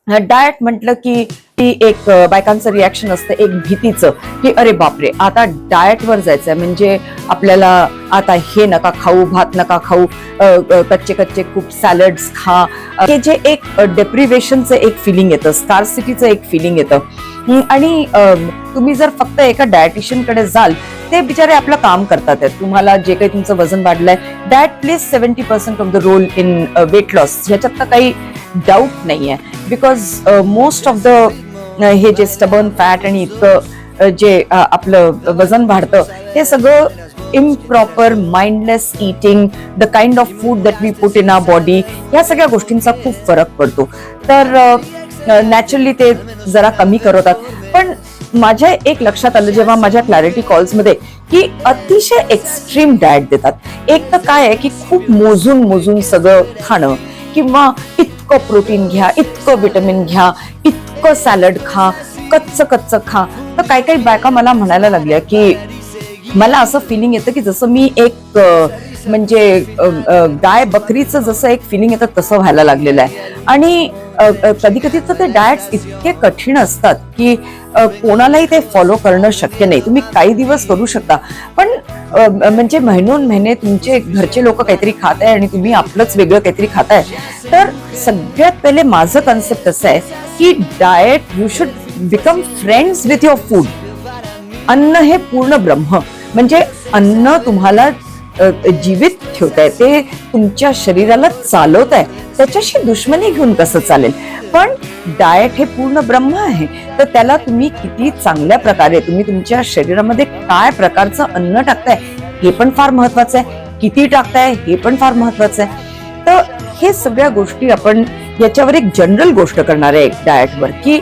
Diet म्हटलं की ती एक बायकांचं रिॲक्शन असतं एक भीतीचं, की अरे बापरे आता डाएटवर जायचंय म्हणजे आपल्याला आता हे नका खाऊ, भात नका खाऊ, कच्चे कच्चे खूप सॅलड्स खा, हे जे एक डेप्रिवेशनचं एक फिलिंग येतं, स्कार्सिटीचं एक फिलिंग येतं. आणि तुम्ही जर फक्त एका डायटिशियन कडे जाल, ते बिचारे आपलं काम करतात आहेत. तुम्हाला जे काही तुमचं वजन वाढलंय, diet plays 70% of the role in weight loss, ह्याच्यात तर काही डाऊट नाहीये. बिकॉज मोस्ट ऑफ द हे जे स्टबर्न फॅट आणि इतकं जे आपलं वजन वाढतं, हे सगळं improper mindless eating, the kind of food that we put in our body, या सगळ्या गोष्टींचा खूप फरक पडतो. तर नॅचरली ते जरा कमी करवतात. पण माझ्या एक लक्षात आलं जेव्हा माझ्या क्लॅरिटी कॉल्समध्ये, की अतिशय एक्स्ट्रीम डाएट देतात. एक तर काय आहे की खूप मोजून मोजून सगळं खाणं, किंवा इतकं प्रोटीन घ्या, इतकं विटामिन घ्या, इतकं सॅलड खा, कच्चं कच्चं खा. तर काही काही बायका मला म्हणायला लागल्या की मला असं फिलिंग येतं की जसं मी एक म्हणजे गाय बकरीचं जसं एक फिलिंग येतं तसं व्हायला लागलेलं आहे. आणि कधी कधी तर ते डाएट्स इतके कठीण असतात की कोणालाही ते फॉलो करणं शक्य नाही. तुम्ही काही दिवस करू शकता, पण म्हणजे महिनोन महिने तुमचे घरचे लोक काहीतरी खात आहे आणि तुम्ही आपलंच वेगळं काहीतरी खाताय. तर सगळ्यात पहिले माझं कन्सेप्ट असं आहे की diet you should become friends with your food. अन्न हे पूर्ण ब्रह्म, म्हणजे अन्न तुम्हाला जीवित ठेवताय, ते तुमच्या शरीराला चालवत आहे, त्याच्याशी दुश्मनी घेऊन कसं चालेल. पण डाएट हे पूर्ण ब्रह्म आहे, तर त्याला तुम्ही किती चांगल्या प्रकारे तुम्ही तुमच्या शरीरामध्ये काय प्रकारचं अन्न टाकताय हे पण फार महत्वाचं आहे, किती टाकताय हे पण फार महत्वाचं आहे. तर हे सगळ्या गोष्टी आपण याच्यावर एक जनरल गोष्ट करणार आहे एक डाएटवर, की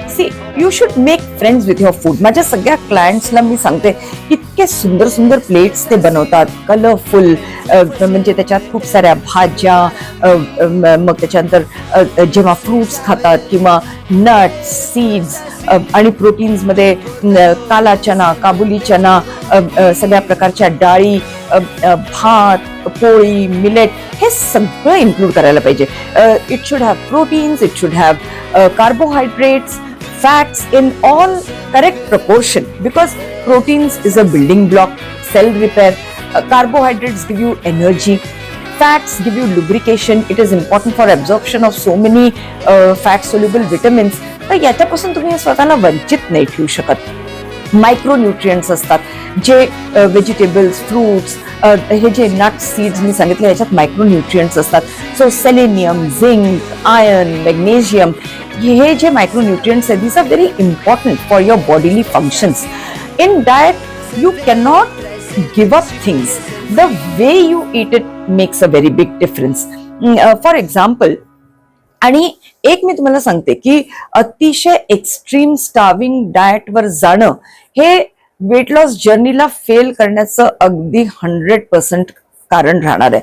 see you should make friends with your food. माझ्या सगळ्या क्लायंट्सला मी सांगते, इतके सुंदर सुंदर प्लेट्स ते बनवतात, कलरफुल, म्हणजे त्याच्यात खूप साऱ्या भाज्या, मग त्याच्यानंतर जेव्हा फ्रुट्स खातात किंवा नट्स, सीड्स, आणि प्रोटीन्स मध्ये काला चना, काबुली चना, सगळ्या प्रकारच्या डाळी, भात, पोळी, मिलेट, हे सगळं इन्क्लूड करायला पाहिजे. It should have proteins, it should have carbohydrates, fats in all correct proportion, because proteins is a building block, cell repair, carbohydrates give you energy, fats give you lubrication, it is important for absorption of so many fat soluble vitamins. तर याच्यापासून तुम्ही स्वतःला वंचित नाही ठेवू शकत. मायक्रोन्यूट्रिएंट्स असतात जे vegetables, fruits, हे जे नट, सीड्स मी सांगितले, याच्यात मायक्रोन्यूट्रिएंट्स असतात. So selenium, zinc, iron, magnesium, हे जे मायक्रोन्यूट्रिएंट्स आहेत, these are very important for your bodily functions. In diet you cannot give up things. The way you eat it makes a very big difference. For example, आणि एक मी तुम्हाला सांगते की अतिशय extreme starving डाएटवर जाणं हे वेट लॉस जर्नीला फेल करण्याचं अगदी 100% कारण राहणार आहे.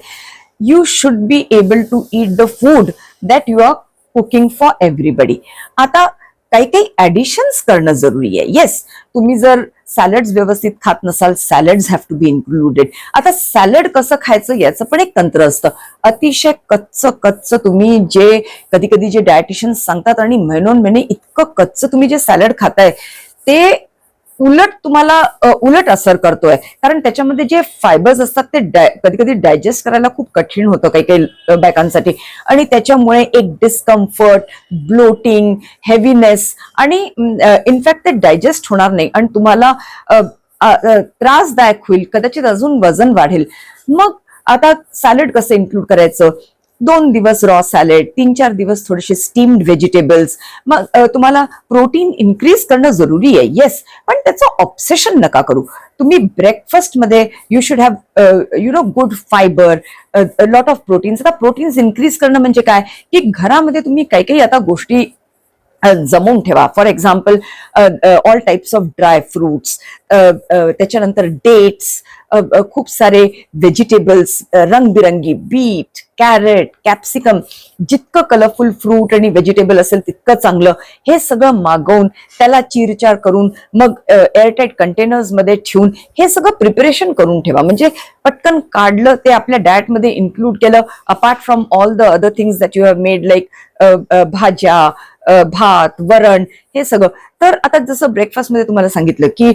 You should be able to eat the food that you are cooking for everybody. आता काही काही ऍडिशन्स करणं जरुरी आहे. येस, तुम्ही जर सॅलड्स व्यवस्थित खात नसाल, salads have to be included. आता सॅलड कसं खायचं याचं पण एक तंत्र असतं. अतिशय कच्चं कच्चं तुम्ही जे कधी कधी जे डायटिशियन्स सांगतात, आणि महिनोन महिने इतकं कच्चं तुम्ही जे सॅलड खाताय, ते उलट तुम्हाला उलट असर करतोय. कारण त्याच्यामध्ये जे फायबर्स असतात ते कधी कधी डायजेस्ट करायला खूप कठीण होतं काही काही बायकांसाठी, आणि त्याच्यामुळे एक डिस्कम्फर्ट, ब्लोटिंग, हेवीनेस, आणि इनफॅक्ट ते डायजेस्ट होणार नाही आणि तुम्हाला त्रासदायक होईल, कदाचित अजून वजन वाढेल. मग आता सॅलड कसं इन्क्लूड करायचं? 2 दिवस रॉ सॅलड, 3-4 दिवस थोडेसे स्टीम्ड व्हेजिटेबल्स. मग तुम्हाला प्रोटीन इन्क्रीज करणं जरुरी आहे, येस, पण त्याचं ऑब्सेशन नका करू. तुम्ही ब्रेकफास्ट मध्ये you should have good fibre, lot of proteins. आता प्रोटीन्स इन्क्रीज करणं म्हणजे काय, की घरामध्ये तुम्ही काही काही आता गोष्टी जमवून ठेवा. For example, all types of dry fruits, त्याच्यानंतर डेट्स, खूप सारे व्हेजिटेबल्स, रंगबिरंगी बीट, कॅरेट, कॅप्सिकम, जितकं कलरफुल फ्रूट आणि व्हेजिटेबल असेल तितकं चांगलं. हे सगळं मागवून त्याला चिरचार करून मग एअरटाईट कंटेनर्स मध्ये ठेवून हे सगळं प्रिपरेशन करून ठेवा. म्हणजे पटकन काढलं ते आपल्या डाएटमध्ये इन्क्लूड केलं, apart from all the other things that you have made, like भाज्या, भात, वरण, हे सगळं. तर आता जसं ब्रेकफास्ट मध्ये तुम्हाला सांगितलं की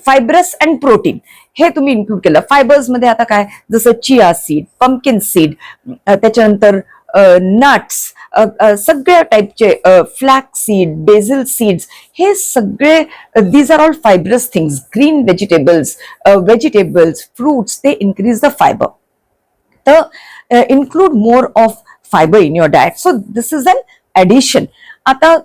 फायब्रस अँड प्रोटीन हे तुम्ही इन्क्लूड केलं. फायबर्स मध्ये आता काय, जसं चिया सीड, पंपकिन सीड, त्याच्यानंतर नट्स, सगळ्या टाईपचे फ्लॅक्स सीड, बेझल सीड्स, हे सगळे these are all fibrous things. Green vegetables, fruits, ते इन्क्रीज द फायबर. तर include more of fibre in your diet. So this is an addition. आता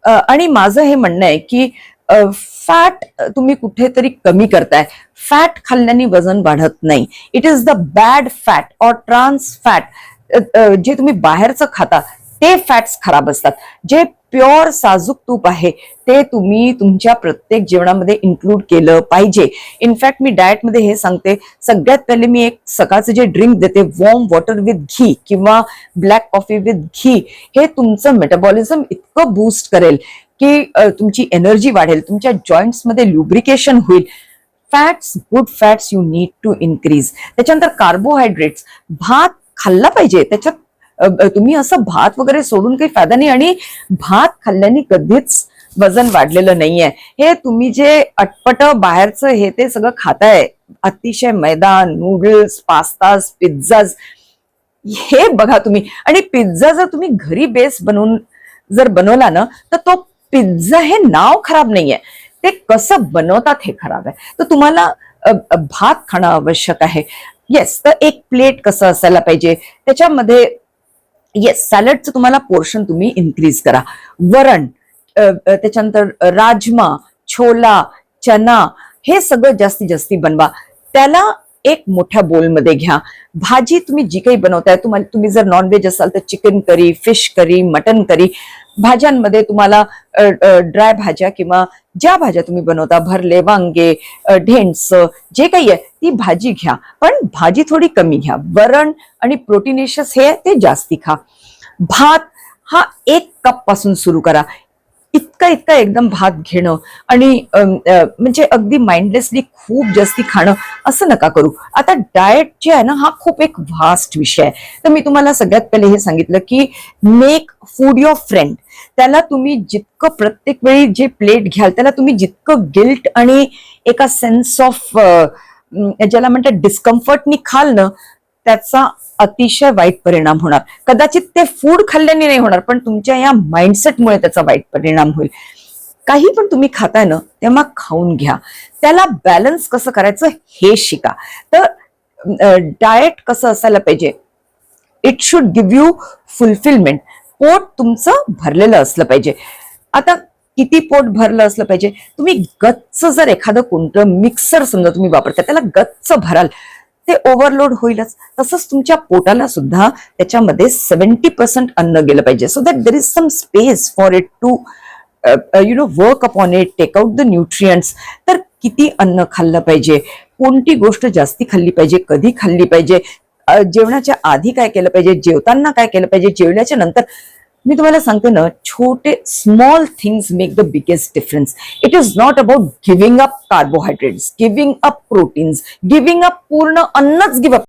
आणि माझं हे म्हणणं आहे की फॅट तुम्ही कुठेतरी कमी करताय. फॅट खाल्ल्याने वजन वाढत नाही. It is the bad fat or trans fat. जे तुम्ही बाहेरचं खाता ते फॅट्स खराब असतात. जे प्युअर साजूक तूप आहे ते तुम्ही तुमच्या प्रत्येक जेवणामध्ये इन्क्लूड केलं पाहिजे. इनफॅक्ट मी डाएटमध्ये हे सांगते, सगळ्यात पहिले मी एक सकाळचं जे ड्रिंक देते, वॉर्म वॉटर विथ घी किंवा ब्लॅक कॉफी विथ घी, हे तुमचं मेटाबॉलिझम इतकं बूस्ट करेल की तुमची एनर्जी वाढेल, तुमच्या जॉईंट्स मध्ये लुब्रिकेशन होईल. Fats, good fats you need to increase. त्याच्यानंतर कार्बोहायड्रेट्स, भात खाल्ला पाहिजे. त्याच्यात तुम्ही असं भात वगैरे सोडून काही फायदा नाही. आणि भात खाल्ल्याने कधीच वजन वाढलेलं नाहीये. हे तुम्ही जे अटपट बाहेरचं हे ते सगळं खाताय, अतिशय मैदा, नूडल्स, पास्ताज, पिझ्झाज, हे बघा तुम्ही. आणि पिझ्झा जर तुम्ही घरी बेस बनवून जर बनवला ना, तर तो पिझ्झा हे नाव खराब नाहीये, ते कसं बनवतात हे खराब आहे. तर तुम्हाला भात खाणं आवश्यक आहे. येस, तर एक प्लेट कसं असायला पाहिजे, त्याच्यामध्ये येस सॅलडचं तुम्हाला पोर्शन तुम्ही इन्क्रीज करा. वरण, त्याच्यानंतर राजमा, छोला, चना, हे सगळं जास्तीत जास्ती बनवा. त्याला एक मोठ्या बोलमध्ये घ्या. भाजी तुम्ही जी काही बनवताय, तुम्ही जर नॉनव्हेज असाल तर chicken curry, fish curry, mutton curry. भाज्यांमध्ये तुम्हाला ड्राय भाज्या किंवा ज्या भाज्या तुम्ही बनवता, भरले वांगे, ढेंच, जे काही आहे ती भाजी घ्या, पण भाजी थोडी कमी घ्या. वरण आणि प्रोटीनेशियस हे ते जास्ती खा. भात हा 1 कप पासून सुरू करा. इतका एकदम भात घेणं आणि म्हणजे अगदी माइंडलेसली खूप जास्ती खाणं असं नका करू. आता डाएट जे आहे ना, हा खूप एक व्हास्ट विषय आहे. तर मी तुम्हाला सगळ्यात पहिले हे सांगितलं की मेक फूड युअर फ्रेंड. त्याला तुम्ही जितकं प्रत्येक वेळी जे प्लेट घ्याल त्याला तुम्ही जितकं गिल्ट आणि एका सेन्स ऑफ ज्याला म्हणतात डिस्कम्फर्टनी खाल ना, त्याचा अतिशय वाईट परिणाम होणार. कदाचित ते फूड खाल्ल्याने नाही होणार, पण तुमच्या या माइंडसेटमुळे त्याचा वाईट परिणाम होईल. काही पण तुम्ही खाताय ना, तेव्हा खाऊन घ्या. त्याला बॅलन्स कसं करायचं हे शिका. तर डाएट कसं असायला पाहिजे, it should give you fulfilment. पोट तुमचं भरलेलं असलं पाहिजे. आता किती पोट भरलं असलं पाहिजे, तुम्ही गच्च जर एखादं कोणतं मिक्सर समजा तुम्ही वापरता, त्याला गच्च भराल, ते ओव्हरलोड होईलच. तसंच तुमच्या पोटाला सुद्धा त्याच्यामध्ये 70% अन्न गेलं पाहिजे, so that there is some space for it to work upon it, take out the nutrients. तर किती अन्न खाल्लं पाहिजे, कोणती गोष्ट जास्ती खाल्ली पाहिजे, कधी खाल्ली पाहिजे, जेवणाच्या आधी काय केलं पाहिजे, जेवताना काय केलं पाहिजे, जेवल्याच्या नंतर. मी तुम्हाला सांगते ना, छोटे small things make the biggest difference. It is not about giving up carbohydrates, giving up proteins, giving up पूर्ण अन्नच गिव्ह अप